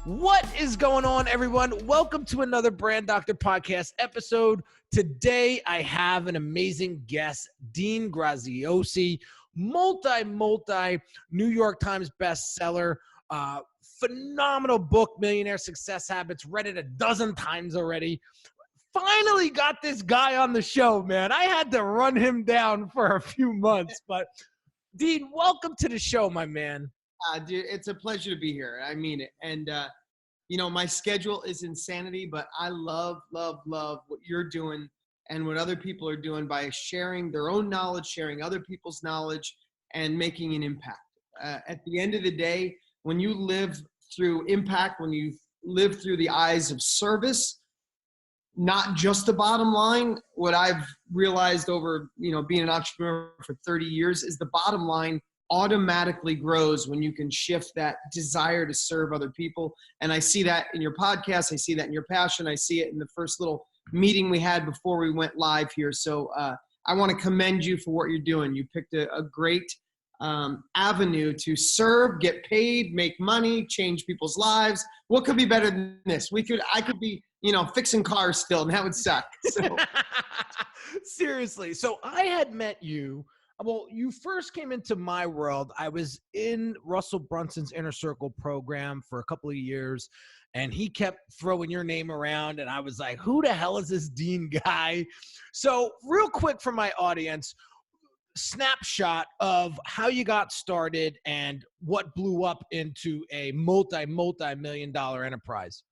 What is going on, everyone? Welcome to another Brand Doctor Podcast episode. Today, I have an amazing guest, Dean Graziosi, multi New York Times bestseller, phenomenal book, Millionaire Success Habits, read it a dozen times already. Finally got this guy on the show, man. I had to run him down for a few months, but Dean, welcome to the show, my man. Dude, it's a pleasure to be here. I mean it. And, my schedule is insanity, but I love what you're doing and what other people are doing by sharing their own knowledge, sharing other people's knowledge, and making an impact. At the end of the day, when you live through impact, when you live through the eyes of service, not just the bottom line, what I've realized over, being an entrepreneur for 30 years is the bottom line automatically grows when you can shift that desire to serve other people. And I see that in your podcast. I see that in your passion. I see it in the first little meeting we had before we went live here. So I want to commend you for what you're doing. You picked a great avenue to serve, get paid, make money, change people's lives. What could be better than this? I could be, fixing cars still, and that would suck. So. Seriously. So I had met you. Well, you first came into my world. I was in Russell Brunson's Inner Circle program for a couple of years, and he kept throwing your name around, and I was like, who the hell is this Dean guy? So real quick for my audience, snapshot of how you got started and what blew up into a multi-million-dollar enterprise.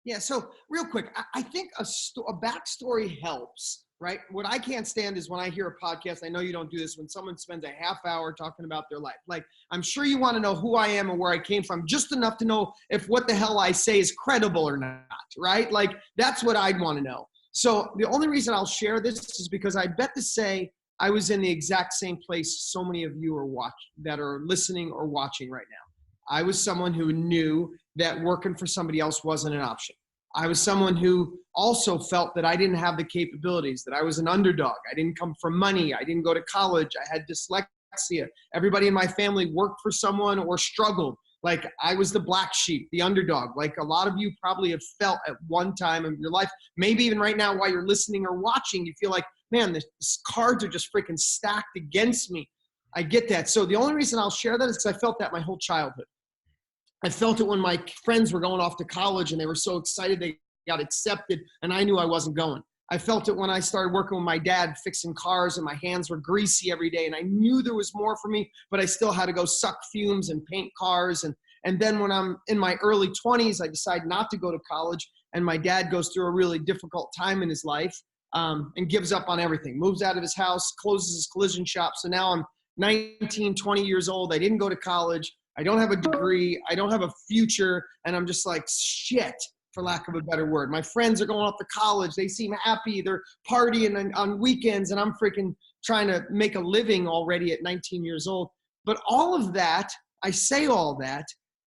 Yeah, so real quick, I think a backstory helps. Right? What I can't stand is when I hear a podcast, I know you don't do this, when someone spends a half hour talking about their life. Like, I'm sure you want to know who I am and where I came from, just enough to know if what the hell I say is credible or not, right? Like, that's what I'd want to know. So the only reason I'll share this is because I bet to say I was in the exact same place so many of you that are listening or watching right now. I was someone who knew that working for somebody else wasn't an option. I was someone who also felt that I didn't have the capabilities, that I was an underdog. I didn't come from money. I didn't go to college. I had dyslexia. Everybody in my family worked for someone or struggled. Like, I was the black sheep, the underdog. Like a lot of you probably have felt at one time in your life, maybe even right now while you're listening or watching, you feel like, man, the cards are just freaking stacked against me. I get that. So the only reason I'll share that is because I felt that my whole childhood. I felt it when my friends were going off to college and they were so excited they got accepted and I knew I wasn't going. I felt it when I started working with my dad fixing cars and my hands were greasy every day and I knew there was more for me, but I still had to go suck fumes and paint cars. And then when I'm in my early 20s, I decide not to go to college and my dad goes through a really difficult time in his life and gives up on everything, moves out of his house, closes his collision shop. So now I'm 19, 20 years old. I didn't go to college. I don't have a degree. I don't have a future. And I'm just like, shit, for lack of a better word. My friends are going off to college. They seem happy. They're partying on weekends. And I'm freaking trying to make a living already at 19 years old. But all of that, I say all that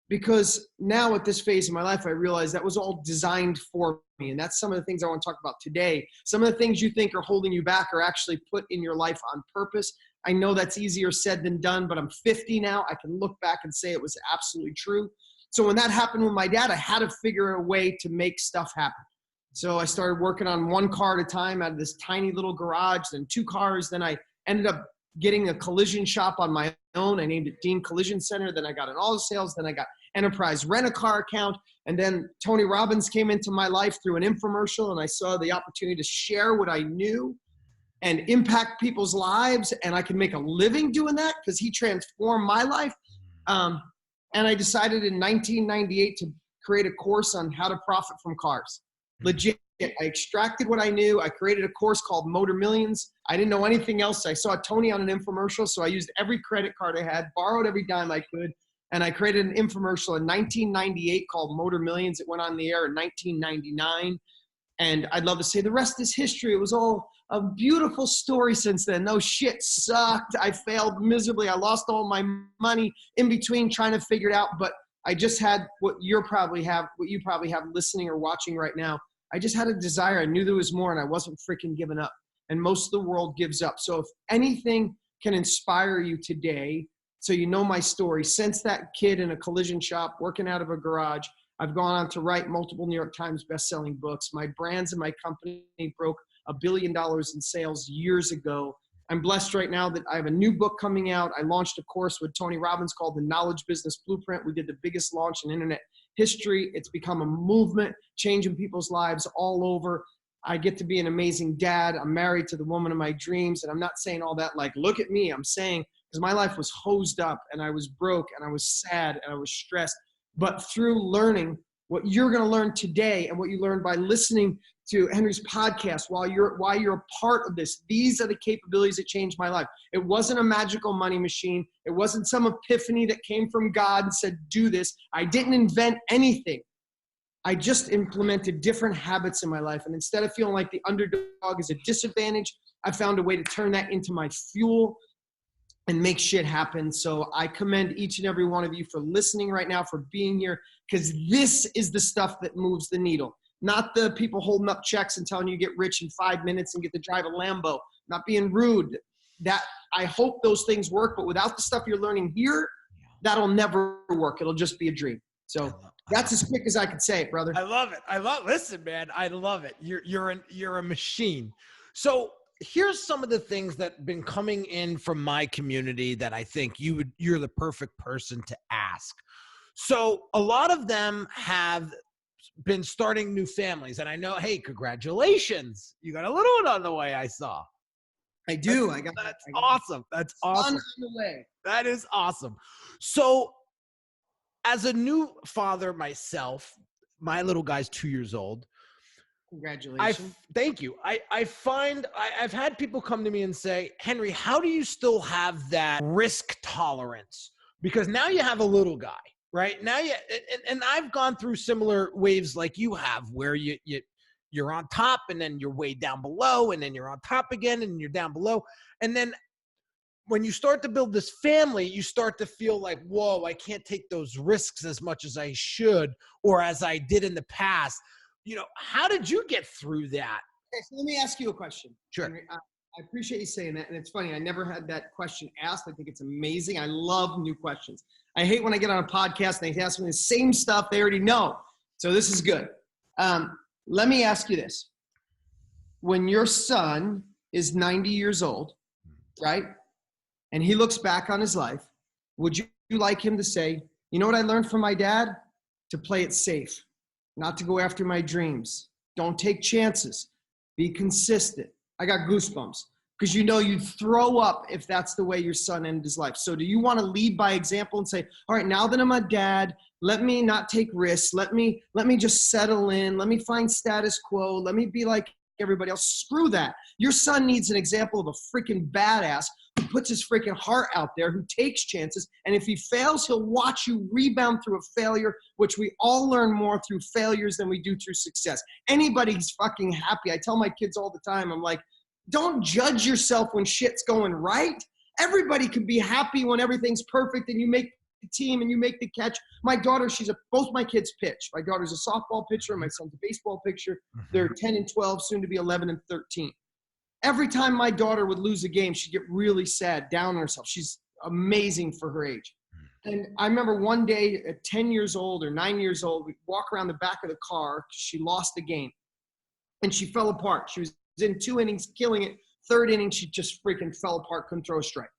because now at this phase of my life, I realize that was all designed for me. And that's some of the things I want to talk about today. Some of the things you think are holding you back are actually put in your life on purpose. I know that's easier said than done, but I'm 50 now. I can look back and say it was absolutely true. So when that happened with my dad, I had to figure a way to make stuff happen. So I started working on one car at a time out of this tiny little garage, then two cars. Then I ended up getting a collision shop on my own. I named it Dean Collision Center. Then I got an auto sales. Then I got enterprise rent-a-car account. And then Tony Robbins came into my life through an infomercial, and I saw the opportunity to share what I knew and impact people's lives, and I can make a living doing that because he transformed my life. And I decided in 1998 to create a course on how to profit from cars. Legit. I extracted what I knew. I created a course called Motor Millions. I didn't know anything else. I saw Tony on an infomercial, so I used every credit card I had, borrowed every dime I could, and I created an infomercial in 1998 called Motor Millions. It went on the air in 1999. And I'd love to say the rest is history. It was all a beautiful story since then. No shit sucked. I failed miserably. I lost all my money in between trying to figure it out. But I just had what you probably have listening or watching right now. I just had a desire. I knew there was more and I wasn't freaking giving up. And most of the world gives up. So if anything can inspire you today, So you know my story. Since that kid in a collision shop, working out of a garage, I've gone on to write multiple New York Times best-selling books. My brands and my company broke $1 billion in sales years ago. I'm blessed right now that I have a new book coming out. I launched a course with Tony Robbins called The Knowledge Business Blueprint. We did the biggest launch in internet history. It's become a movement, changing people's lives all over. I get to be an amazing dad. I'm married to the woman of my dreams. And I'm not saying all that like, look at me. I'm saying, because my life was hosed up and I was broke and I was sad and I was stressed. But through learning what you're going to learn today and what you learned by listening to Henry's podcast while you're a part of this, these are the capabilities that changed my life. It wasn't a magical money machine. It wasn't some epiphany that came from God and said, do this. I didn't invent anything. I just implemented different habits in my life. And instead of feeling like the underdog is a disadvantage, I found a way to turn that into my fuel and make shit happen. So I commend each and every one of you for listening right now, for being here, because this is the stuff that moves the needle. Not the people holding up checks and telling you get rich in 5 minutes and get to drive a Lambo. Not being rude. That I hope those things work, but without the stuff you're learning here, that'll never work. It'll just be a dream. So that's as quick as I could say it, brother. I love it. Listen, man, I love it. You're a machine. So here's some of the things that have been coming in from my community that I think you're the perfect person to ask. So a lot of them have been starting new families, and I know, hey, congratulations. You got a little one on the way, I saw. I do. That's awesome. That's awesome. On the way. That is awesome. So as a new father myself, my little guy's 2 years old. Congratulations. Thank you. I've had people come to me and say, Henry, how do you still have that risk tolerance? Because now you have a little guy, right? Now and I've gone through similar waves like you have, where you're on top and then you're way down below, and then you're on top again and you're down below. And then when you start to build this family, you start to feel like, whoa, I can't take those risks as much as I should, or as I did in the past. You know, how did you get through that? Okay, so let me ask you a question. Sure. Henry, I appreciate you saying that. And it's funny, I never had that question asked. I think it's amazing. I love new questions. I hate when I get on a podcast and they ask me the same stuff they already know. So this is good. Let me ask you this. When your son is 90 years old, right? And he looks back on his life, would you like him to say, you know what I learned from my dad? To play it safe. Not to go after my dreams. Don't take chances. Be consistent. I got goosebumps because you know you'd throw up if that's the way your son ended his life. So do you want to lead by example and say, all right, now that I'm a dad, let me not take risks. Let me just settle in. Let me find status quo. Let me be like everybody else. Screw that. Your son needs an example of a freaking badass who puts his freaking heart out there, who takes chances. And if he fails, he'll watch you rebound through a failure, which we all learn more through failures than we do through success. Anybody's fucking happy. I tell my kids all the time, I'm like, don't judge yourself when shit's going right. Everybody can be happy when everything's perfect and you make the team and you make the catch. My daughter, both my kids pitch. My daughter's a softball pitcher. My son's a baseball pitcher. They're 10 and 12, soon to be 11 and 13. Every time my daughter would lose a game, she'd get really sad, down on herself. She's amazing for her age. And I remember one day at 10 years old or 9 years old, we'd walk around the back of the car because she lost the game. And she fell apart. She was in 2 innings, killing it. 3rd inning, she just freaking fell apart, couldn't throw a strike.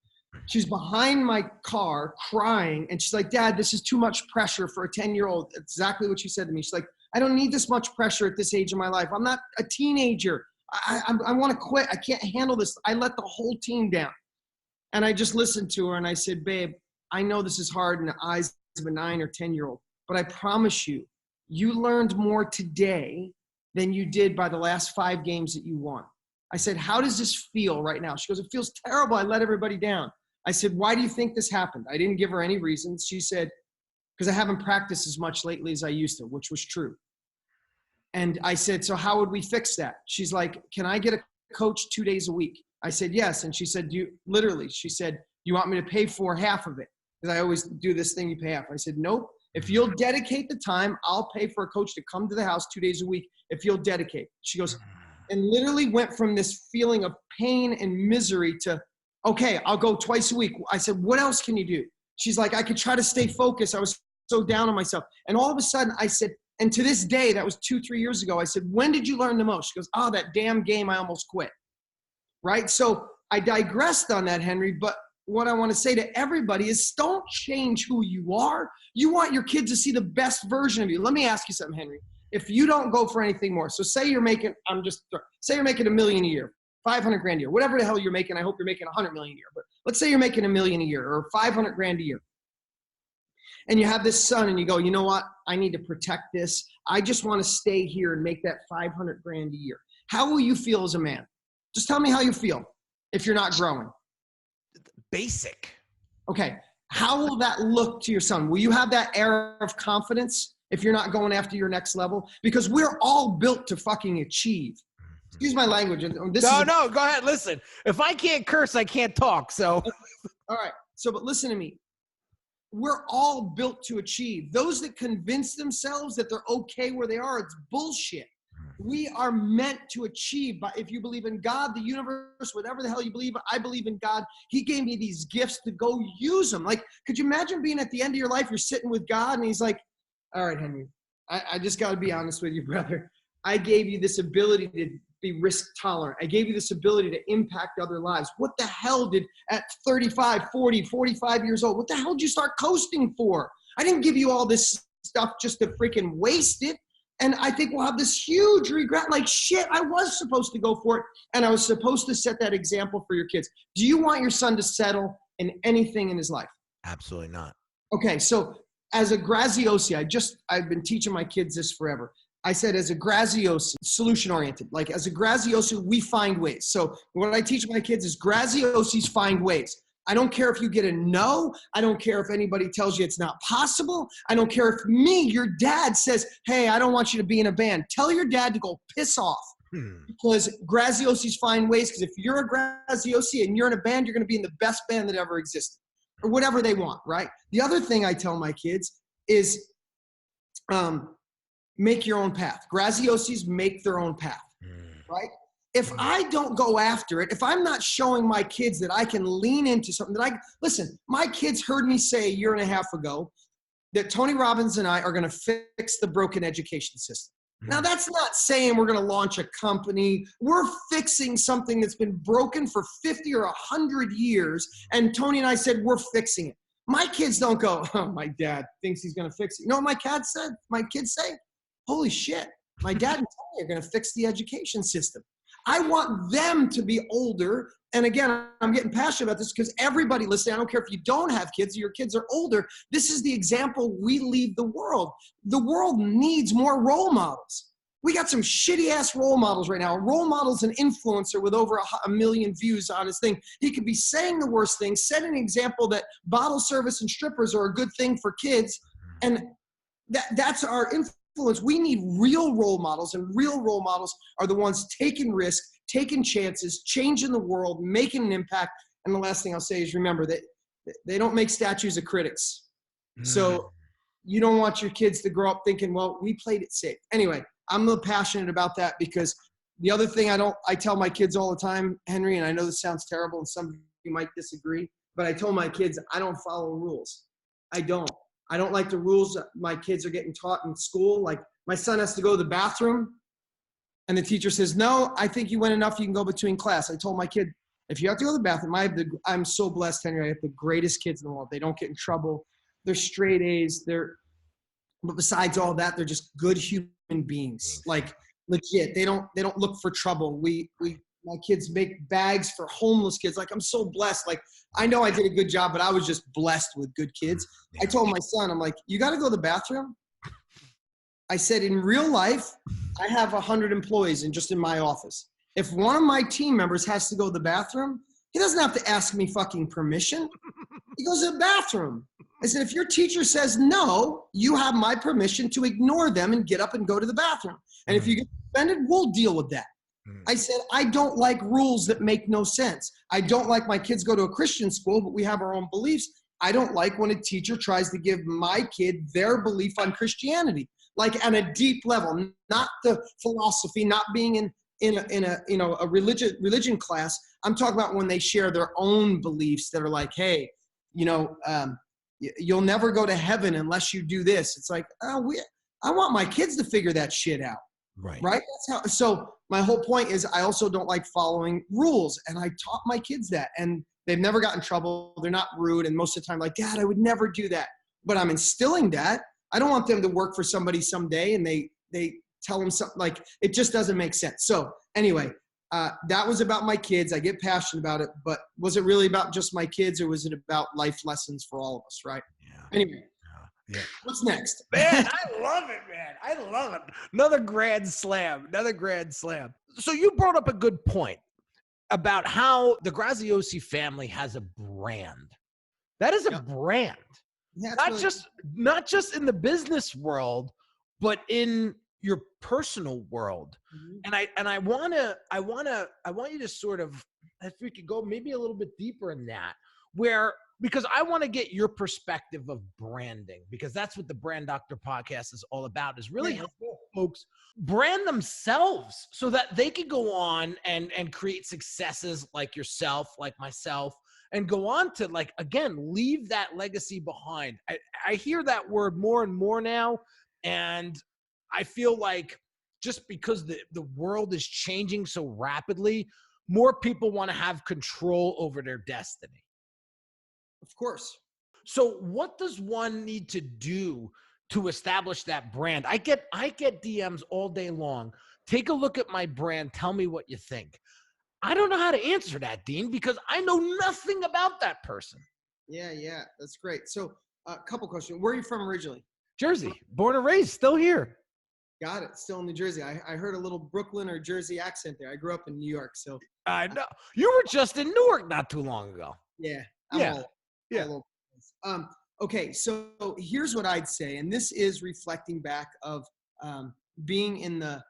She's behind my car crying. And she's like, Dad, this is too much pressure for a 10-year-old. Exactly what she said to me. She's like, I don't need this much pressure at this age of my life. I'm not a teenager. I want to quit. I can't handle this. I let the whole team down. And I just listened to her and I said, babe, I know this is hard in the eyes of a 9 or 10-year-old, but I promise you, you learned more today than you did by the last 5 games that you won. I said, how does this feel right now? She goes, it feels terrible. I let everybody down. I said, why do you think this happened? I didn't give her any reasons. She said, because I haven't practiced as much lately as I used to, which was true. And I said, so how would we fix that? She's like, can I get a coach 2 days a week? I said, yes. And she said, she said, you want me to pay for half of it? Because I always do this thing, you pay half. I said, nope. If you'll dedicate the time, I'll pay for a coach to come to the house 2 days a week if you'll dedicate. She goes, and literally went from this feeling of pain and misery to, okay, I'll go twice a week. I said, what else can you do? she's like, I could try to stay focused. I was so down on myself. And all of a sudden I said, and to this day, that was 2-3 years ago, I said, when did you learn the most? She goes, oh, that damn game, I almost quit. Right? So I digressed on that, Henry, but what I want to say to everybody is don't change who you are. You want your kids to see the best version of you. Let me ask you something, Henry. If you don't go for anything more, so say you're making, say you're making $1 million a year, 500 grand a year, whatever the hell you're making. I hope you're making 100 million a year, but let's say you're making $1 million a year or 500 grand a year. And you have this son and you go, you know what? I need to protect this. I just want to stay here and make that 500 grand a year. How will you feel as a man? Just tell me how you feel if you're not growing. Basic. Okay. How will that look to your son? Will you have that air of confidence if you're not going after your next level? Because we're all built to fucking achieve. Excuse my language. No, go ahead. Listen, if I can't curse, I can't talk. So, all right. So, but listen to me. We're all built to achieve. Those that convince themselves that they're okay where they are, it's bullshit. We are meant to achieve. But if you believe in God, the universe, whatever the hell you believe, I believe in God. He gave me these gifts to go use them. Like, could you imagine being at the end of your life, you're sitting with God and he's like, all right, Henry, I just got to be honest with you, brother. I gave you this ability to be risk tolerant. I gave you this ability to impact other lives. What the hell did at 35, 40, 45 years old, what the hell did you start coasting for? I didn't give you all this stuff just to freaking waste it. And I think we'll have this huge regret, like, shit, I was supposed to go for it. And I was supposed to set that example for your kids. Do you want your son to settle in anything in his life? Absolutely not. Okay, so as a Graziosi, I've been teaching my kids this forever. I said, as a Graziosi, solution-oriented. Like, as a Graziosi, we find ways. So what I teach my kids is Graziosis find ways. I don't care if you get a no. I don't care if anybody tells you it's not possible. I don't care if your dad says, hey, I don't want you to be in a band. Tell your dad to go piss off. Because Graziosis find ways, because if you're a Graziosi and you're in a band, you're going to be in the best band that ever existed. Or whatever they want, right? The other thing I tell my kids is make your own path. Graziosis make their own path, right? If I don't go after it, if I'm not showing my kids that I can lean into something listen, my kids heard me say a year and a half ago that Tony Robbins and I are going to fix the broken education system. Now, that's not saying we're going to launch a company. We're fixing something that's been broken for 50 or 100 years. And Tony and I said, we're fixing it. My kids don't go, oh, my dad thinks he's going to fix it. You know what my kids say? Holy shit, my dad and Tony are going to fix the education system. I want them to be older. And again, I'm getting passionate about this because everybody listening, I don't care if you don't have kids or your kids are older, this is the example we leave the world. The world needs more role models. We got some shitty ass role models right now. A role model's an influencer with over 1 million views on his thing. He could be saying the worst things, setting an example that bottle service and strippers are a good thing for kids. And that's our influence. We need real role models, and real role models are the ones taking risks, taking chances, changing the world, making an impact. And the last thing I'll say is remember that they don't make statues of critics. So you don't want your kids to grow up thinking, well, we played it safe. Anyway, I'm a little passionate about that because the other thing I tell my kids all the time, Henry, and I know this sounds terrible and some of you might disagree, but I told my kids, I don't follow rules. I don't like the rules that my kids are getting taught in school. Like, my son has to go to the bathroom and the teacher says, no, I think you went enough. You can go between class. I told my kid, if you have to go to the bathroom, I'm so blessed, Henry. I have the greatest kids in the world. They don't get in trouble. They're straight A's. But besides all that, they're just good human beings. Like, legit. They don't look for trouble. My kids make bags for homeless kids. Like, I'm so blessed. Like, I know I did a good job, but I was just blessed with good kids. I told my son, I'm like, you got to go to the bathroom. I said, in real life, I have 100 employees just in my office. If one of my team members has to go to the bathroom, he doesn't have to ask me fucking permission. He goes to the bathroom. I said, if your teacher says no, you have my permission to ignore them and get up and go to the bathroom. And if you get suspended, we'll deal with that. I said, I don't like rules that make no sense. I don't like my kids go to a Christian school, but we have our own beliefs. I don't like when a teacher tries to give my kid their belief on Christianity, like on a deep level, not the philosophy, not being in a religion class. I'm talking about when they share their own beliefs that are like, hey, you'll never go to heaven unless you do this. It's like, I want my kids to figure that shit out. Right. That's how. So my whole point is I also don't like following rules. And I taught my kids that, and they've never gotten in trouble. They're not rude. And most of the time, like, Dad, I would never do that. But I'm instilling that. I don't want them to work for somebody someday and they tell them something, like, it just doesn't make sense. So anyway, that was about my kids. I get passionate about it, but was it really about just my kids, or was it about life lessons for all of us, right? Yeah. Anyway, Yeah. what's next? Man, I love it, man. I love it. Another grand slam. So you brought up a good point about how the Graziosi family has a brand. That is a brand. Yeah, Not just in the business world, but in your personal world. Mm-hmm. And I want you to sort of, if we could go maybe a little bit deeper in that, because I want to get your perspective of branding, because that's what the Brand Doctor podcast is all about, is really helping folks brand themselves so that they can go on and create successes like yourself, like myself, and go on to, like, again, leave that legacy behind. I hear that word more and more now, and I feel like just because the world is changing so rapidly, more people want to have control over their destiny. Of course. So what does one need to do to establish that brand? I get DMs all day long. Take a look at my brand. Tell me what you think. I don't know how to answer that, Dean, because I know nothing about that person. Yeah, that's great. So a couple questions. Where are you from originally? Jersey, born and raised, still here. Got it. Still in New Jersey. I heard a little Brooklyn or Jersey accent there. I grew up in New York, so. I know. You were just in Newark not too long ago. Yeah. Okay, so here's what I'd say, and this is reflecting back of being in the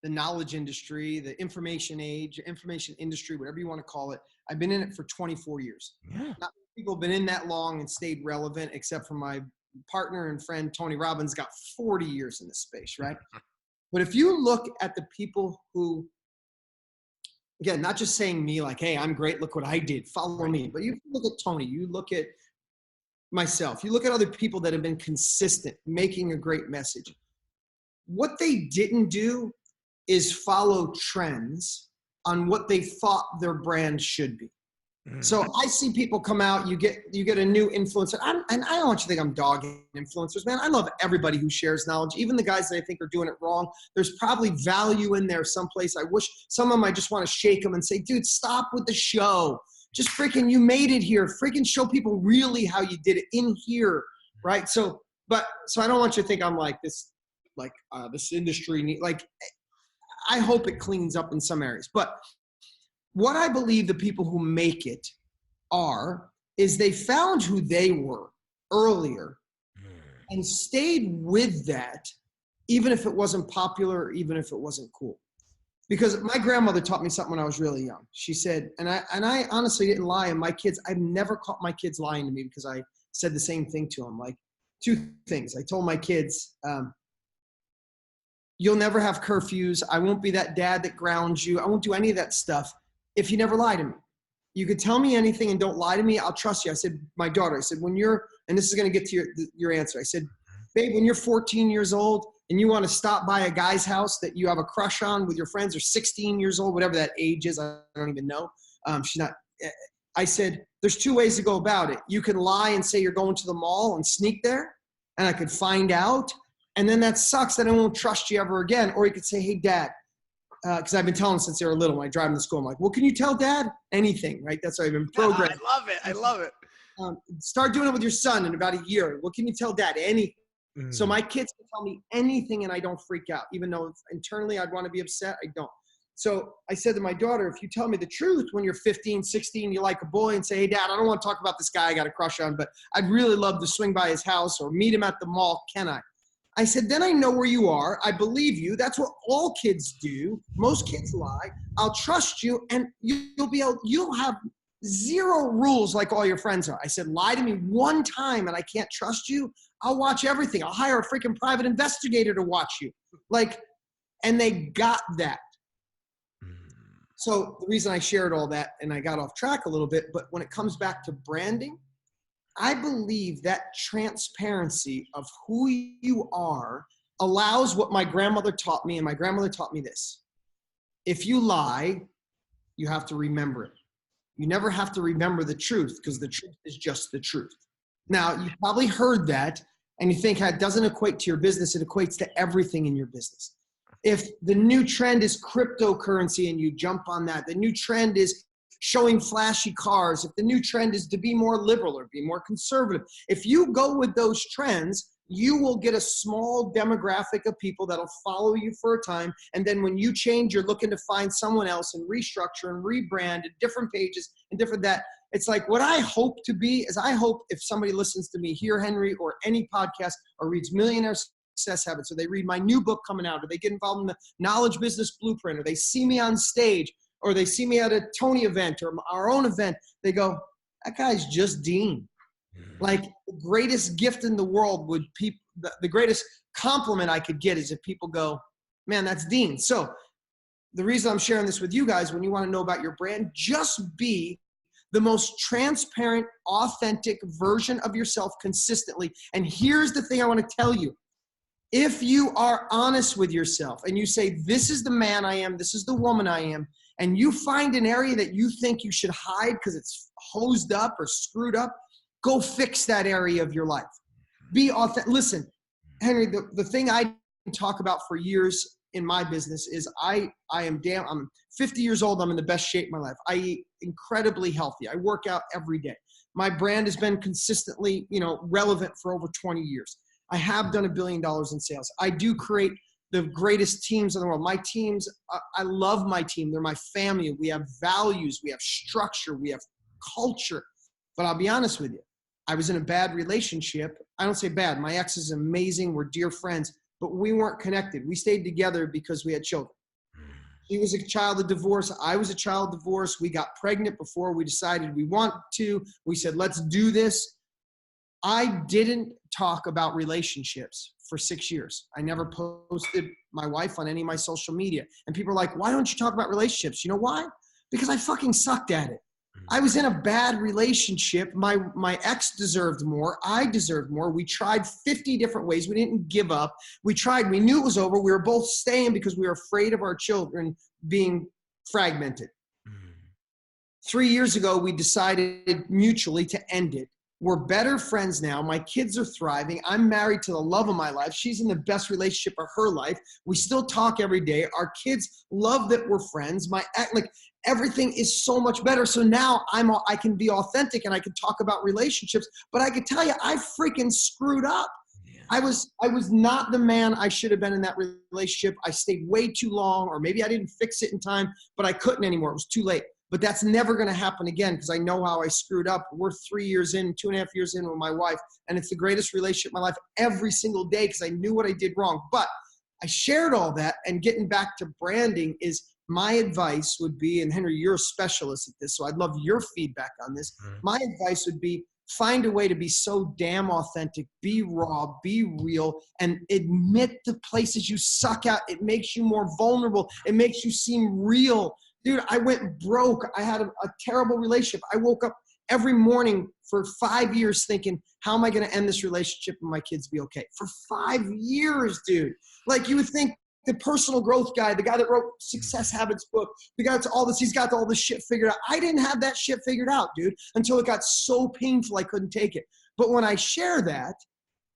knowledge industry, the information age, information industry, whatever you want to call it. I've been in it for 24 years. Yeah. Not many people have been in that long and stayed relevant, except for my partner and friend, Tony Robbins, got 40 years in this space, right? But if you look at the people who, again, not just saying me like, hey, I'm great, look what I did, follow me. But you look at Tony, you look at myself, you look at other people that have been consistent, making a great message. What they didn't do is follow trends on what they thought their brand should be. So I see people come out, you get a new influencer. And I don't want you to think I'm dogging influencers, man. I love everybody who shares knowledge, even the guys that I think are doing it wrong. There's probably value in there someplace. I wish some of them, I just want to shake them and say, dude, stop with the show. Just freaking, you made it here. Freaking show people really how you did it in here, right? So I don't want you to think I'm like this, this industry, I hope it cleans up in some areas. But what I believe the people who make it is they found who they were earlier and stayed with that, even if it wasn't popular, even if it wasn't cool. Because my grandmother taught me something when I was really young. She said, and I honestly didn't lie, and I've never caught my kids lying to me, because I said the same thing to them. Like, two things. I told my kids, you'll never have curfews. I won't be that dad that grounds you. I won't do any of that stuff if you never lie to me. You could tell me anything and don't lie to me, I'll trust you. I said, my daughter, I said, when you're, and this is going to get to your answer. I said, babe, when you're 14 years old and you want to stop by a guy's house that you have a crush on with your friends, or 16 years old, whatever that age is, I don't even know. She's not, I said, there's two ways to go about it. You can lie and say you're going to the mall and sneak there, and I could find out. And then that sucks that I won't trust you ever again. Or you could say, hey, Dad, because I've been telling them since they were little, when I drive them to school, I'm like, well, can you tell Dad anything, right? That's how I've been programmed. I love it. Start doing it with your son in about a year. What can you tell Dad? Anything. So my kids can tell me anything and I don't freak out, even though internally I'd want to be upset. I don't. So I said to my daughter, if you tell me the truth when you're 15, 16, you like a boy, and say, hey, Dad, I don't want to talk about this guy I got a crush on, but I'd really love to swing by his house or meet him at the mall. Can I? I said, then I know where you are. I believe you. That's what all kids do. Most kids lie. I'll trust you, and you'll have zero rules like all your friends are. I said, lie to me one time and I can't trust you. I'll watch everything. I'll hire a freaking private investigator to watch you. And they got that. So the reason I shared all that, and I got off track a little bit, but when it comes back to branding, I believe that transparency of who you are allows what my grandmother taught me, and my grandmother taught me this. If you lie, you have to remember it. You never have to remember the truth because the truth is just the truth. Now, you probably heard that and you think it doesn't equate to your business. It equates to everything in your business. If the new trend is cryptocurrency and you jump on that, the new trend is showing flashy cars, if the new trend is to be more liberal or be more conservative, if you go with those trends, you will get a small demographic of people that'll follow you for a time. And then when you change, you're looking to find someone else and restructure and rebrand and different pages and different that. It's like what I hope to be is I hope if somebody listens to me here, Henry, or any podcast or reads Millionaire Success Habits, or they read my new book coming out, or they get involved in the Knowledge Business Blueprint, or they see me on stage, or they see me at a Tony event or our own event, they go, that guy's just Dean. Like the greatest gift in the world would people, the greatest compliment I could get is if people go, man, that's Dean. So the reason I'm sharing this with you guys, when you want to know about your brand, just be the most transparent, authentic version of yourself consistently. And here's the thing I want to tell you. If you are honest with yourself and you say, this is the man I am, this is the woman I am, and you find an area that you think you should hide because it's hosed up or screwed up, go fix that area of your life. Be authentic. Listen, Henry, the thing I talk about for years in my business is I'm 50 years old. I'm in the best shape of my life. I eat incredibly healthy. I work out every day. My brand has been consistently, relevant for over 20 years. I have done $1 billion in sales. I do create the greatest teams in the world. My teams, I love my team. They're my family. We have values. We have structure. We have culture. But I'll be honest with you. I was in a bad relationship. I don't say bad. My ex is amazing. We're dear friends, but we weren't connected. We stayed together because we had children. He was a child of divorce. I was a child of divorce. We got pregnant before we decided we want to. We said, let's do this. I didn't talk about relationships for 6 years. I never posted my wife on any of my social media. And people are like, why don't you talk about relationships? You know why? Because I fucking sucked at it. I was in a bad relationship. My ex deserved more. I deserved more. We tried 50 different ways. We didn't give up. We tried. We knew it was over. We were both staying because we were afraid of our children being fragmented. 3 years ago, we decided mutually to end it. We're better friends now. My kids are thriving. I'm married to the love of my life. She's in the best relationship of her life. We still talk every day. Our kids love that we're friends. Everything is so much better. So now I can be authentic and I can talk about relationships, but I could tell you, I freaking screwed up. Yeah. I was not the man I should have been in that relationship. I stayed way too long, or maybe I didn't fix it in time, but I couldn't anymore. It was too late. But that's never going to happen again because I know how I screwed up. We're 3 years in, 2.5 years in with my wife, and it's the greatest relationship in my life every single day because I knew what I did wrong. But I shared all that, and getting back to branding is my advice would be, and Henry, you're a specialist at this, so I'd love your feedback on this. My advice would be find a way to be so damn authentic, be raw, be real, and admit the places you suck at. It makes you more vulnerable. It makes you seem real. Dude, I went broke. I had a terrible relationship. I woke up every morning for 5 years thinking, how am I going to end this relationship and my kids be okay? For 5 years, dude. Like you would think the personal growth guy, the guy that wrote Success Habits book, the guy that's all this, he's got all this shit figured out. I didn't have that shit figured out, dude, until it got so painful I couldn't take it. But when I share that,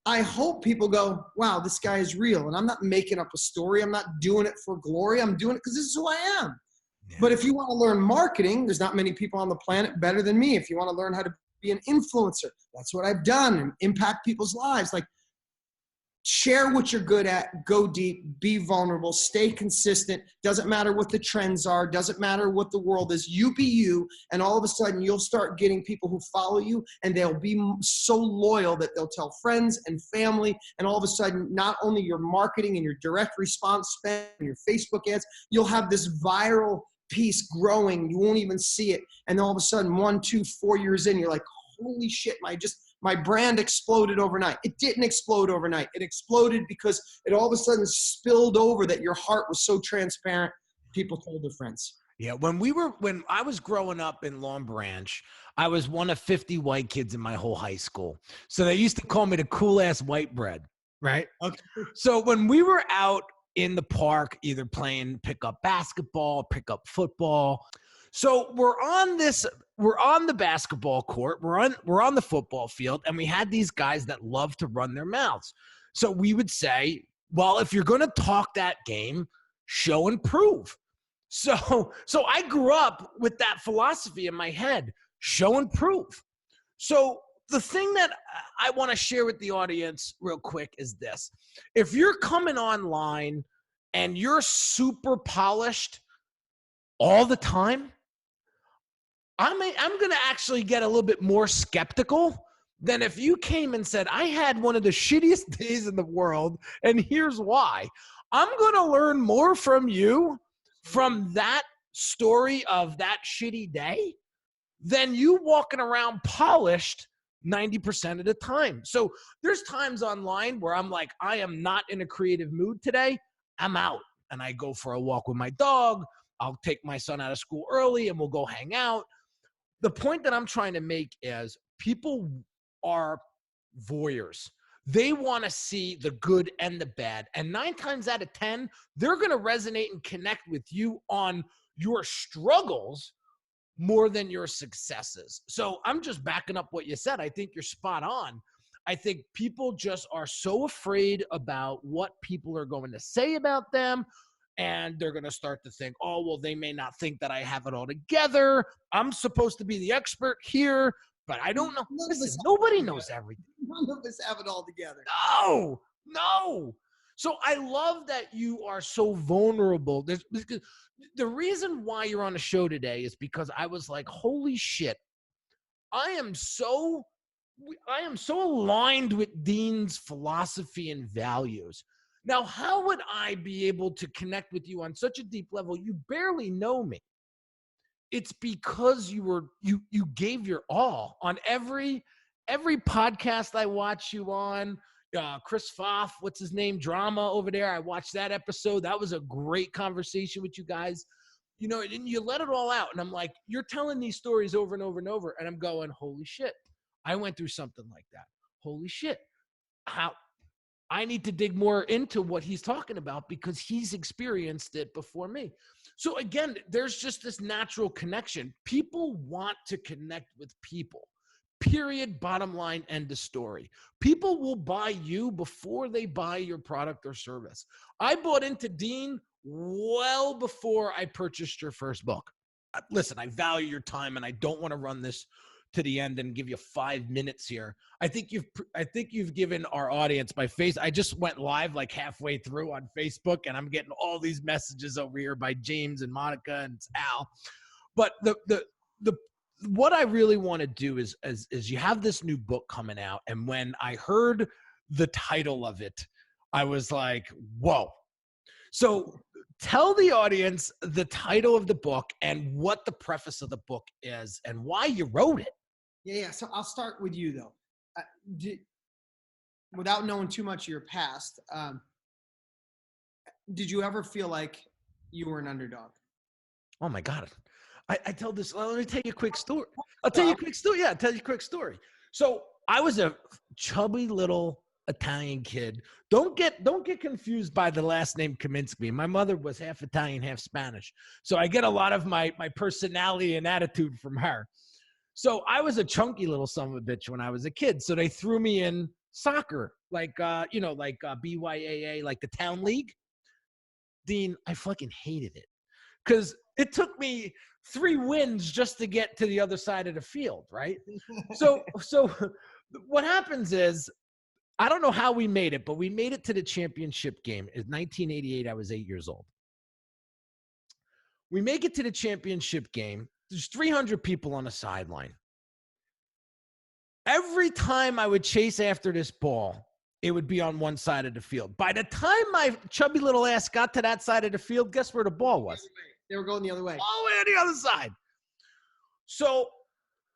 I hope people go, wow, this guy is real. And I'm not making up a story. I'm not doing it for glory. I'm doing it because this is who I am. Yeah. But if you want to learn marketing, there's not many people on the planet better than me. If you want to learn how to be an influencer, that's what I've done and impact people's lives. Like, share what you're good at, go deep, be vulnerable, stay consistent. Doesn't matter what the trends are, doesn't matter what the world is. You be you, and all of a sudden you'll start getting people who follow you, and they'll be so loyal that they'll tell friends and family, and all of a sudden not only your marketing and your direct response spend and your Facebook ads, you'll have this viral piece growing. You won't even see it. And all of a sudden 1, 2, 4 years in, you're like, holy shit, my brand exploded overnight. It didn't explode overnight. It exploded because it all of a sudden spilled over that your heart was so transparent. People told their friends. Yeah, when I was growing up in Long Branch, I was one of 50 white kids in my whole high school. So they used to call me the cool ass white bread, right? Okay. So when we were out in the park, either playing pickup basketball, pickup football. So we're on the basketball court, we're on the football field, and we had these guys that love to run their mouths. So we would say, well, if you're going to talk that game, show and prove. So I grew up with that philosophy in my head, show and prove. So the thing that I want to share with the audience real quick is this. If you're coming online and you're super polished all the time, I'm going to actually get a little bit more skeptical than if you came and said, I had one of the shittiest days in the world, and here's why. I'm going to learn more from you from that story of that shitty day than you walking around polished 90% of the time. So there's times online where I'm like, I am not in a creative mood today. I'm out and I go for a walk with my dog. I'll take my son out of school early and we'll go hang out. The point that I'm trying to make is people are voyeurs. They want to see the good and the bad. And 9 times out of 10, they're going to resonate and connect with you on your struggles more than your successes. So I'm just backing up what you said. I think you're spot on. I think people just are so afraid about what people are going to say about them. And they're going to start to think, oh, well, they may not think that I have it all together. I'm supposed to be the expert here, but I don't know. Listen, nobody knows everything. None of us have it all together. No. So I love that you are so vulnerable. Because the reason why you're on the show today is because I was like, holy shit, I am so aligned with Dean's philosophy and values. Now, how would I be able to connect with you on such a deep level? You barely know me. It's because you gave your all on every podcast I watch you on. Chris Pfaff, what's his name? Drama over there. I watched that episode. That was a great conversation with you guys. You know, and you let it all out. And I'm like, you're telling these stories over and over and over. And I'm going, holy shit, I went through something like that. Holy shit. How I need to dig more into what he's talking about because he's experienced it before me. So again, there's just this natural connection. People want to connect with people. Period, bottom line, end of story. People will buy you before they buy your product or service. I bought into Dean well before I purchased your first book. Listen, I value your time and I don't want to run this to the end and give you 5 minutes here. I think you've given our audience my face. I just went live like halfway through on Facebook and I'm getting all these messages over here by James and Monica and Al. But the what I really want to do is you have this new book coming out. And when I heard the title of it, I was like, whoa. So tell the audience the title of the book and what the preface of the book is and why you wrote it. Yeah. So I'll start with you though. Without knowing too much of your past, did you ever feel like you were an underdog? Oh my God. I tell this, let me tell you a quick story. I'll tell you a quick story. Yeah, I'll tell you a quick story. So I was a chubby little Italian kid. Don't get confused by the last name Kaminski. My mother was half Italian, half Spanish. So I get a lot of my personality and attitude from her. So I was a chunky little son of a bitch when I was a kid. So they threw me in soccer, like BYAA, like the town league. Dean, I fucking hated it because it took me 3 wins just to get to the other side of the field, right? So what happens is, I don't know how we made it, but we made it to the championship game. In 1988, I was 8 years old. We make it to the championship game. There's 300 people on the sideline. Every time I would chase after this ball, it would be on one side of the field. By the time my chubby little ass got to that side of the field, guess where the ball was? They were going the other way. All the way on the other side. So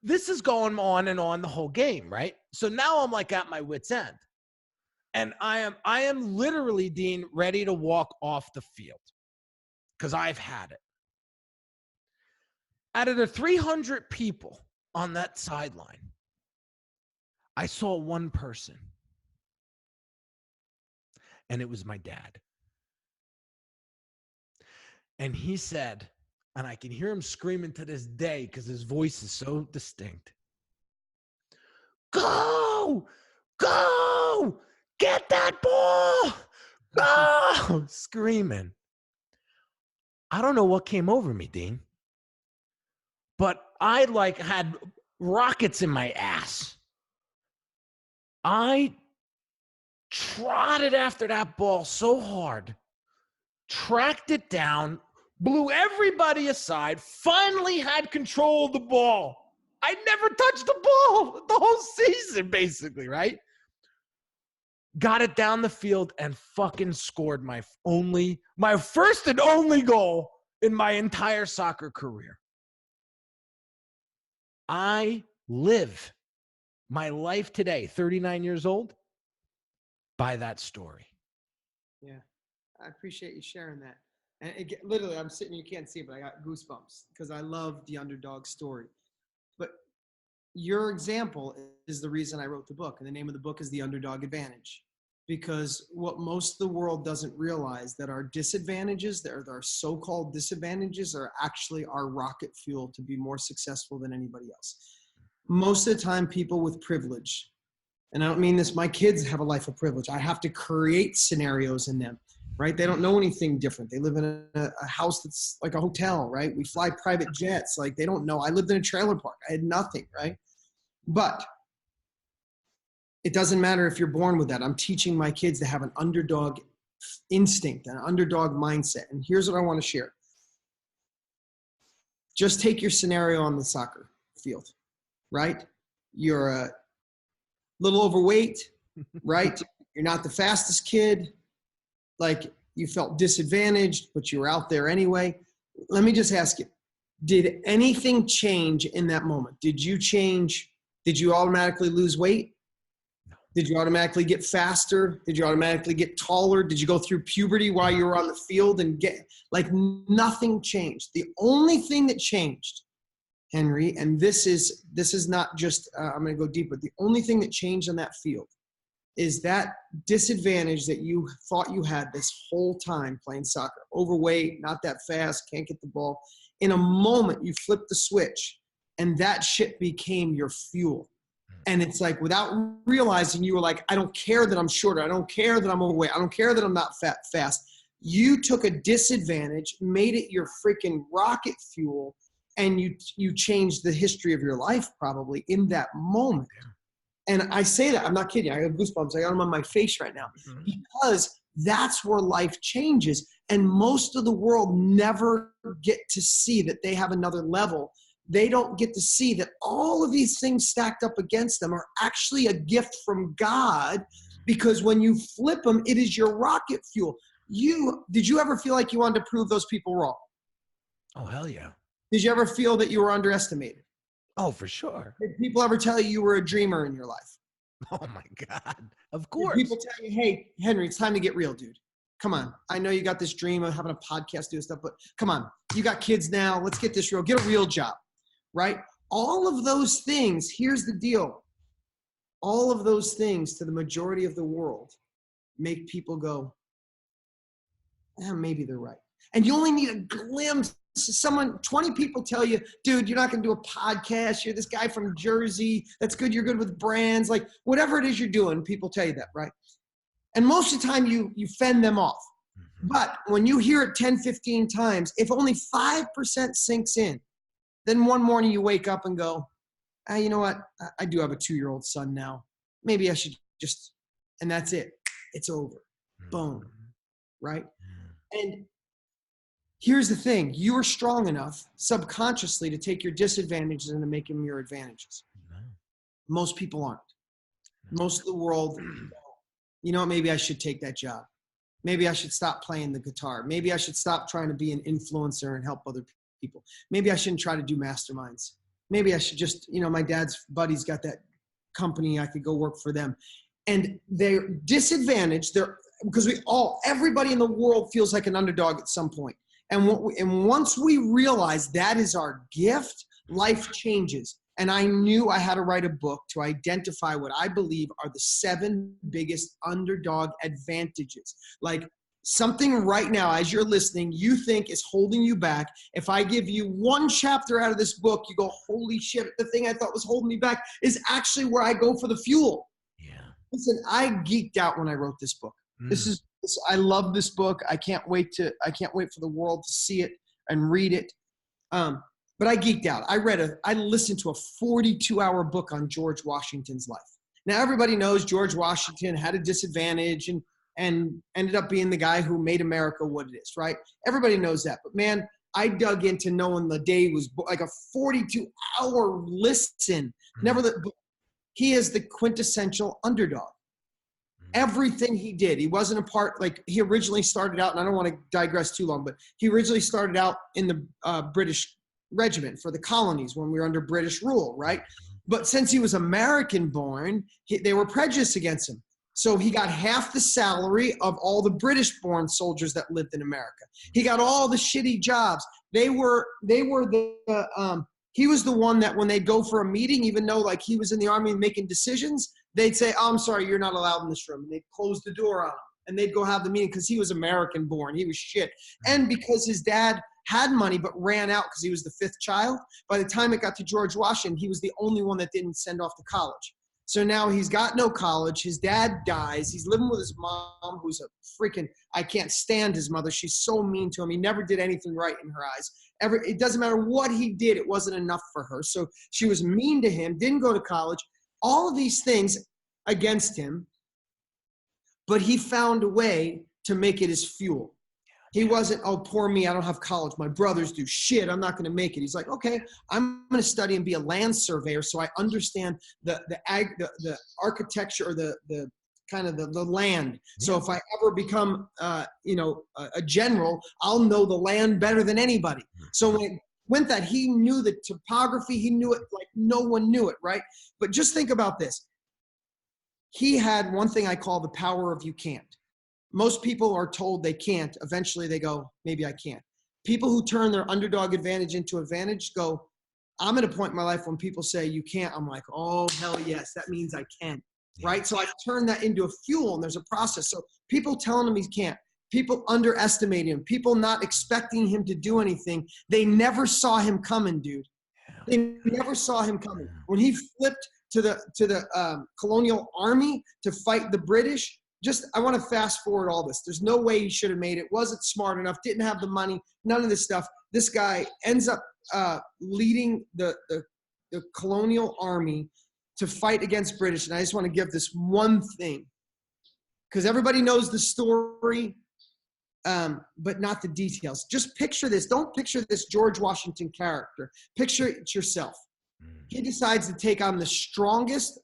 this is going on and on the whole game, right? So now I'm like at my wit's end. And I am literally, Dean, ready to walk off the field because I've had it. Out of the 300 people on that sideline, I saw one person, and it was my dad. And he said, and I can hear him screaming to this day because his voice is so distinct, "Go, go, get that ball, go," screaming. I don't know what came over me, Dean, but I like had rockets in my ass. I trotted after that ball so hard, tracked it down, blew everybody aside, finally had control of the ball. I never touched the ball the whole season, basically, right? Got it down the field and fucking scored my first and only goal in my entire soccer career. I live my life today, 39 years old, by that story. Yeah, I appreciate you sharing that. And literally, I'm sitting, you can't see it, but I got goosebumps because I love the underdog story. But your example is the reason I wrote the book. And the name of the book is The Underdog Advantage. Because what most of the world doesn't realize, that our disadvantages, that are our so-called disadvantages, are actually our rocket fuel to be more successful than anybody else. Most of the time, people with privilege, and I don't mean this, my kids have a life of privilege. I have to create scenarios in them, right? They don't know anything different. They live in a house that's like a hotel, right? We fly private jets. Like, they don't know. I lived in a trailer park. I had nothing, right? But it doesn't matter if you're born with that. I'm teaching my kids to have an underdog instinct, an underdog mindset. And here's what I want to share. Just take your scenario on the soccer field, right? You're a little overweight, right? You're not the fastest kid. Like, you felt disadvantaged, but you were out there anyway. Let me just ask you, did anything change in that moment? Did you change? Did you automatically lose weight? Did you automatically get faster? Did you automatically get taller? Did you go through puberty while you were on the field and get, like, nothing changed? The only thing that changed, Henry, and this is not just, I'm going to go deeper. The only thing that changed on that field is that disadvantage that you thought you had this whole time playing soccer. Overweight, not that fast, can't get the ball. In a moment, you flipped the switch, and that shit became your fuel. And it's like, without realizing, you were like, I don't care that I'm shorter. I don't care that I'm overweight. I don't care that I'm not fast. You took a disadvantage, made it your freaking rocket fuel, and you changed the history of your life probably in that moment. And I say that, I'm not kidding. I have goosebumps. I got them on my face right now because that's where life changes. And most of the world never get to see that they have another level. They don't get to see that all of these things stacked up against them are actually a gift from God, because when you flip them, it is your rocket fuel. Did you ever feel like you wanted to prove those people wrong? Oh, hell yeah. Did you ever feel that you were underestimated? Oh, for sure. Did people ever tell you were a dreamer in your life? Oh, my God. Of course. Did people tell you, hey, Henry, it's time to get real, dude. Come on. I know you got this dream of having a podcast, doing stuff, but come on. You got kids now. Let's get this real. Get a real job. Right? All of those things, here's the deal. All of those things to the majority of the world make people go, maybe they're right. And you only need a glimpse. 20 people tell you, dude, you're not going to do a podcast. You're this guy from Jersey. That's good. You're good with brands. Like, whatever it is you're doing, people tell you that, right? And most of the time you fend them off. But when you hear it 10, 15 times, if only 5% sinks in, then one morning you wake up and go, you know what? I do have a 2-year-old son now. Maybe I should just, and that's it. It's over. Boom. Right? And here's the thing. You are strong enough subconsciously to take your disadvantages and to make them your advantages. Most people aren't. Most of the world, you know what? Maybe I should take that job. Maybe I should stop playing the guitar. Maybe I should stop trying to be an influencer and help other people. Maybe I shouldn't try to do masterminds. Maybe I should just, my dad's buddy's got that company. I could go work for them. And they're disadvantaged. Because everybody in the world feels like an underdog at some point. And once we realize that is our gift, life changes. And I knew I had to write a book to identify what I believe are the 7 biggest underdog advantages. Like something right now, as you're listening, you think is holding you back. If I give you one chapter out of this book, you go, holy shit, the thing I thought was holding me back is actually where I go for the fuel. Yeah. Listen, I geeked out when I wrote this book. I love this book. I can't wait for the world to see it and read it. But I geeked out. I listened to a 42-hour book on George Washington's life. Now, everybody knows George Washington had a disadvantage and ended up being the guy who made America what it is, right? Everybody knows that. But man, I dug into knowing the day was like a 42-hour listen. He is the quintessential underdog. Everything he did, he wasn't a part, like he originally started out, and I don't want to digress too long, but he originally started out in the British regiment for the colonies when we were under British rule, right? But since he was American born, they were prejudiced against him. So he got half the salary of all the British born soldiers that lived in America. He got all the shitty jobs. He was the one that when they'd go for a meeting, even though like he was in the army making decisions, they'd say, oh, I'm sorry, you're not allowed in this room. And they'd close the door on him and they'd go have the meeting because he was American born. He was shit. And because his dad had money but ran out because he was the 5th child, by the time it got to George Washington, he was the only one that didn't send off to college. So now he's got no college. His dad dies. He's living with his mom, who's a freaking, I can't stand his mother. She's so mean to him. He never did anything right in her eyes. It doesn't matter what he did. It wasn't enough for her. So she was mean to him, didn't go to college, all of these things against him, but he found a way to make it his fuel. He wasn't, oh, poor me, I don't have college. My brothers do. Shit, I'm not going to make it. He's like, okay, I'm going to study and be a land surveyor so I understand the architecture or the kind of the land. So if I ever become, a general, I'll know the land better than anybody. So when it went that, he knew the topography. He knew it like no one knew it, right? But just think about this. He had one thing I call the power of you can't. Most people are told they can't. Eventually they go, maybe I can't. People who turn their underdog advantage into advantage go, I'm at a point in my life when people say you can't. I'm like, oh, hell yes, that means I can, right? So I've turned that into a fuel and there's a process. So people telling him he can't, people underestimating him, people not expecting him to do anything. They never saw him coming, dude. They never saw him coming. When he flipped to the colonial army to fight the British, I want to fast forward all this. There's no way he should have made it. Wasn't smart enough. Didn't have the money. None of this stuff. This guy ends up leading the colonial army to fight against British. And I just want to give this one thing because everybody knows the story, but not the details. Just picture this. Don't picture this George Washington character. Picture it yourself. He decides to take on the strongest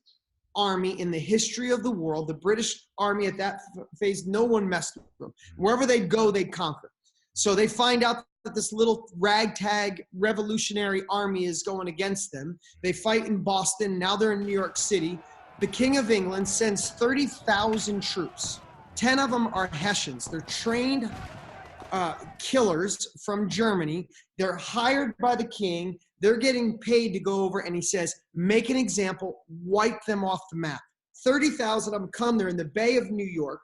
army in the history of the world. The British army at that phase, no one messed with them. Wherever they'd go, they'd conquer. So they find out that this little ragtag revolutionary army is going against them. They fight in Boston. Now they're in New York City. The King of England sends 30,000 troops. 10 of them are Hessians. They're trained killers from Germany. They're hired by the king. They're getting paid to go over, and he says, make an example, wipe them off the map. 30,000 of them come. They're in the Bay of New York.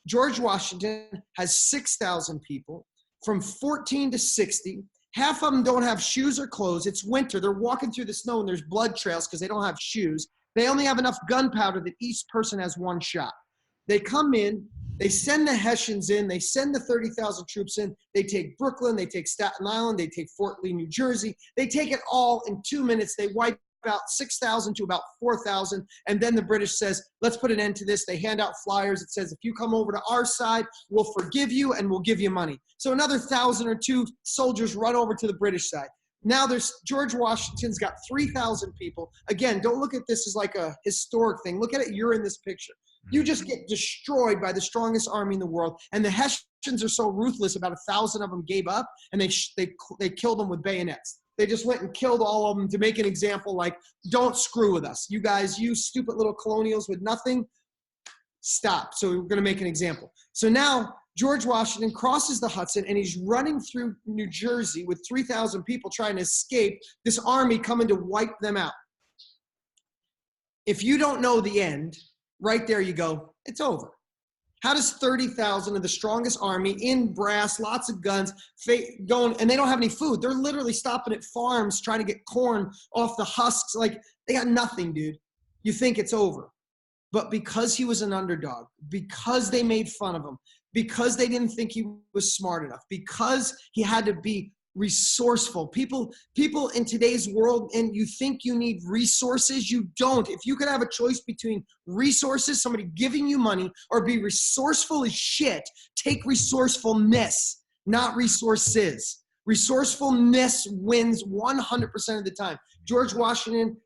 George Washington has 6,000 people from 14 to 60. Half of them don't have shoes or clothes. It's winter. They're walking through the snow, and there's blood trails because they don't have shoes. They only have enough gunpowder that each person has one shot. They come in. They send the Hessians in. They send the 30,000 troops in. They take Brooklyn. They take Staten Island. They take Fort Lee, New Jersey. They take it all in 2 minutes. They wipe out 6,000 to about 4,000. And then the British says, let's put an end to this. They hand out flyers. It says, if you come over to our side, we'll forgive you and we'll give you money. So another 1,000 or 2 soldiers run over to the British side. Now there's George Washington's got 3,000 people. Again, don't look at this as like a historic thing. Look at it. You're in this picture. You just get destroyed by the strongest army in the world. And the Hessians are so ruthless, about 1,000 of them gave up, and they killed them with bayonets. They just went and killed all of them to make an example like, don't screw with us. You guys, you stupid little colonials with nothing, stop. So we're going to make an example. So now George Washington crosses the Hudson and he's running through New Jersey with 3,000 people trying to escape this army coming to wipe them out. If you don't know the end, right there you go, it's over. How does 30,000 of the strongest army in brass, lots of guns, going, and they don't have any food. They're literally stopping at farms trying to get corn off the husks. Like, they got nothing, dude. You think it's over. But because he was an underdog, because they made fun of him, because they didn't think he was smart enough, because he had to be resourceful. People in today's world, and you think you need resources, you don't. If you could have a choice between resources, somebody giving you money, or be resourceful as shit, take resourcefulness, not resources. Resourcefulness wins 100% of the time. George Washington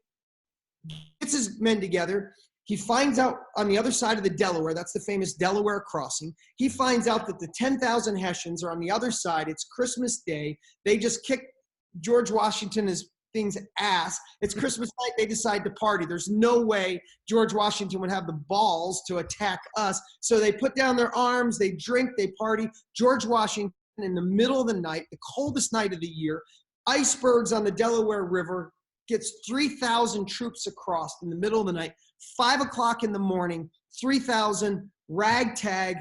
gets his men together. He finds out on the other side of the Delaware, that's the famous Delaware crossing, he finds out that the 10,000 Hessians are on the other side. It's Christmas Day. They just kicked George Washington's thing's ass. It's Christmas night. They decide to party. There's no way George Washington would have the balls to attack us. So they put down their arms, they drink, they party. George Washington, in the middle of the night, the coldest night of the year, icebergs on the Delaware River, gets 3,000 troops across in the middle of the night. 5 o'clock in the morning, 3,000 ragtag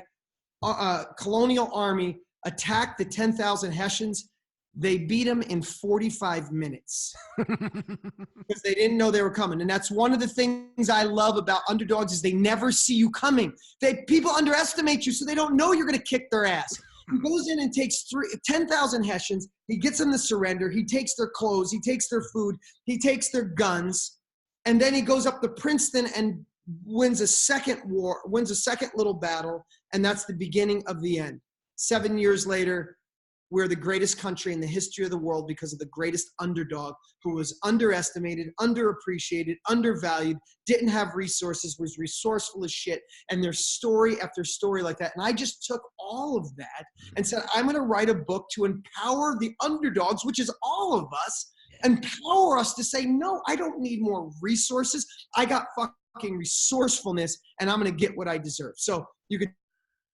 colonial army attacked the 10,000 Hessians. They beat them in 45 minutes because they didn't know they were coming. And that's one of the things I love about underdogs is they never see you coming. People underestimate you, so they don't know you're going to kick their ass. He goes in and takes 10,000 Hessians. He gets them to surrender. He takes their clothes. He takes their food. He takes their guns. And then he goes up to Princeton and wins a second little battle. And that's the beginning of the end. 7 years later, we're the greatest country in the history of the world because of the greatest underdog who was underestimated, underappreciated, undervalued, didn't have resources, was resourceful as shit. And there's story after story like that. And I just took all of that and said, I'm going to write a book to empower the underdogs, which is all of us, empower us to say, no, I don't need more resources. I got fucking resourcefulness and I'm going to get what I deserve. So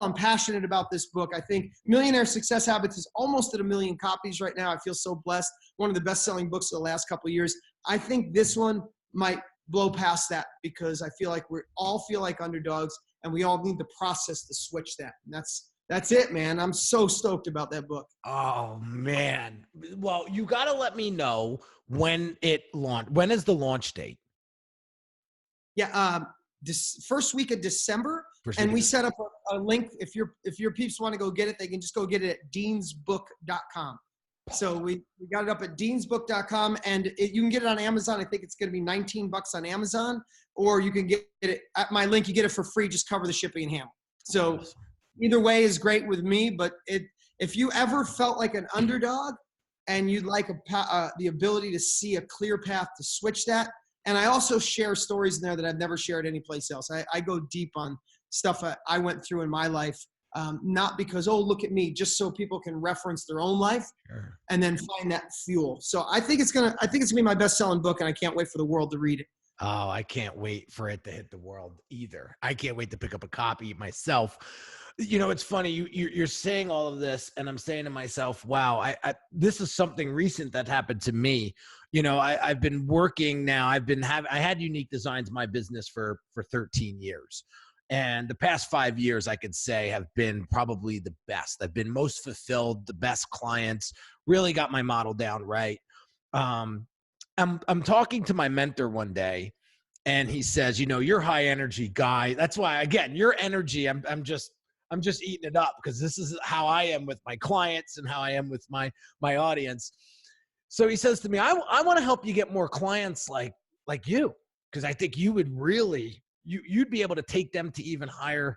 I'm passionate about this book. I think Millionaire Success Habits is almost at 1 million copies right now. I feel so blessed. One of the best-selling books of the last couple of years. I think this one might blow past that because I feel like we all feel like underdogs and we all need the process to switch that. And that's it, man. I'm so stoked about that book. Oh, man. Well, you got to let me know when it launched. When is the launch date? Yeah, this first week of December. And we set up a link. If your peeps want to go get it, they can just go get it at deansbook.com. So we got it up at deansbook.com, and you can get it on Amazon. I think it's going to be $19 on Amazon, or you can get it at my link. You get it for free. Just cover the shipping and handle. So either way is great with me. But if you ever felt like an underdog and you'd like the ability to see a clear path to switch that, and I also share stories in there that I've never shared anyplace else. I go deep on stuff I went through in my life, not because, oh, look at me, just so people can reference their own life and then find that fuel. So I think it's gonna be my best-selling book, and I can't wait for the world to read it. Oh, I can't wait for it to hit the world either. I can't wait to pick up a copy myself. You know, it's funny. You're saying all of this, and I'm saying to myself, wow, this is something recent that happened to me. You know, I've been working now. I had Unique Designz, my business, for 13 years. And the past 5 years, I could say, have been probably the best. I've been most fulfilled, the best clients, really got my model down right. I'm talking to my mentor one day, and he says, you know, you're a high energy guy. That's why, again, your energy, I'm just eating it up because this is how I am with my clients and how I am with my audience. So he says to me, I want to help you get more clients like you, because I think you would really, you'd be able to take them to even higher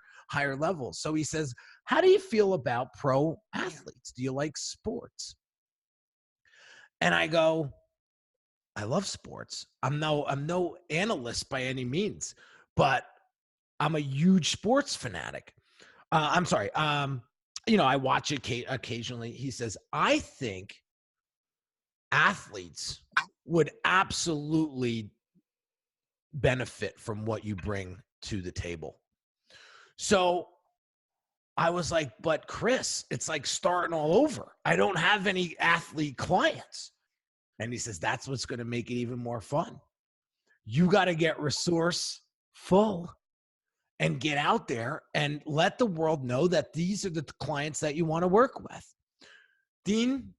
levels. So he says, how do you feel about pro athletes? Do you like sports? And I go, I love sports. I'm no analyst by any means, but I'm a huge sports fanatic. I'm sorry. You know, I watch it occasionally. He says, I think athletes would absolutely benefit from what you bring to the table. So I was like, but Chris, it's like starting all over. I don't have any athlete clients. And he says, that's what's going to make it even more fun. You got to get resourceful and get out there and let the world know that these are the clients that you want to work with. Dean,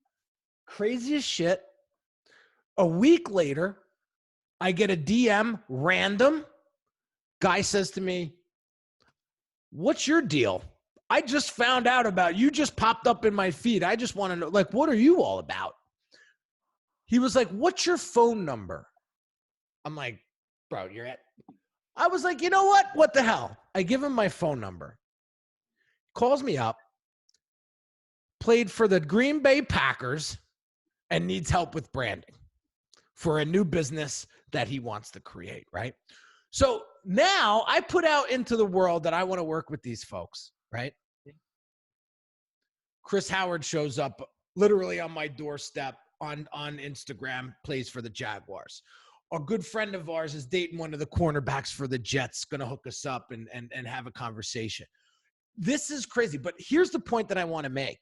crazy as shit. A week later, I get a DM, random. Guy says to me, what's your deal? I just found out about you, just popped up in my feed. I just want to know, like, what are you all about? He was like, what's your phone number? I'm like, bro, I was like, you know what? What the hell? I give him my phone number. Calls me up, played for the Green Bay Packers, and needs help with branding for a new business that he wants to create, right? So now I put out into the world that I want to work with these folks, right? Chris Howard shows up literally on my doorstep on Instagram, plays for the Jaguars. A good friend of ours is dating one of the cornerbacks for the Jets, going to hook us up and have a conversation. This is crazy, but here's the point that I want to make.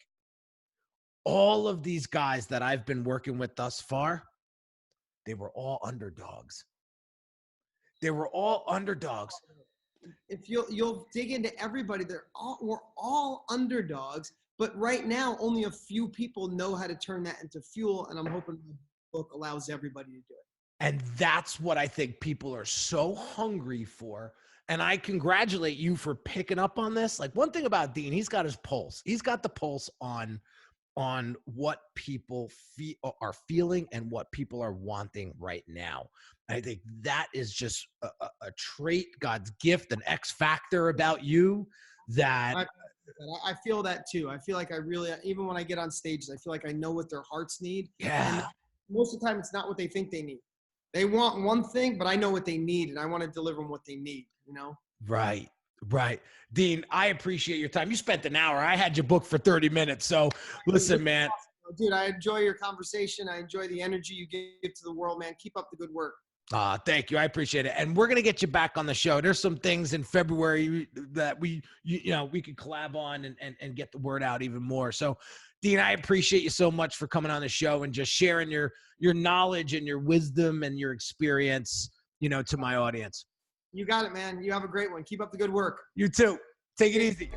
All of these guys that I've been working with thus far, they were all underdogs. They were all underdogs. If you'll dig into everybody, we're all underdogs, but right now only a few people know how to turn that into fuel, and I'm hoping the book allows everybody to do it. And that's what I think people are so hungry for. And I congratulate you for picking up on this. Like, one thing about Dean, he's got his pulse. He's got the pulse on what people are feeling and what people are wanting right now. I think that is just a trait, God's gift, an X factor about you that I feel that too. I feel like I really, even when I get on stages, I feel like I know what their hearts need. Yeah. And most of the time it's not what they think they need. They want one thing, but I know what they need, and I want to deliver them what they need, you know? Right. Dean, I appreciate your time. You spent an hour. I had you booked for 30 minutes. So listen, man. Dude, I enjoy your conversation. I enjoy the energy you give to the world, man. Keep up the good work. Thank you. I appreciate it. And we're going to get you back on the show. There's some things in February that we could collab on and get the word out even more. So Dean, I appreciate you so much for coming on the show and just sharing your knowledge and your wisdom and your experience, to my audience. You got it, man. You have a great one. Keep up the good work. You too. Take it easy.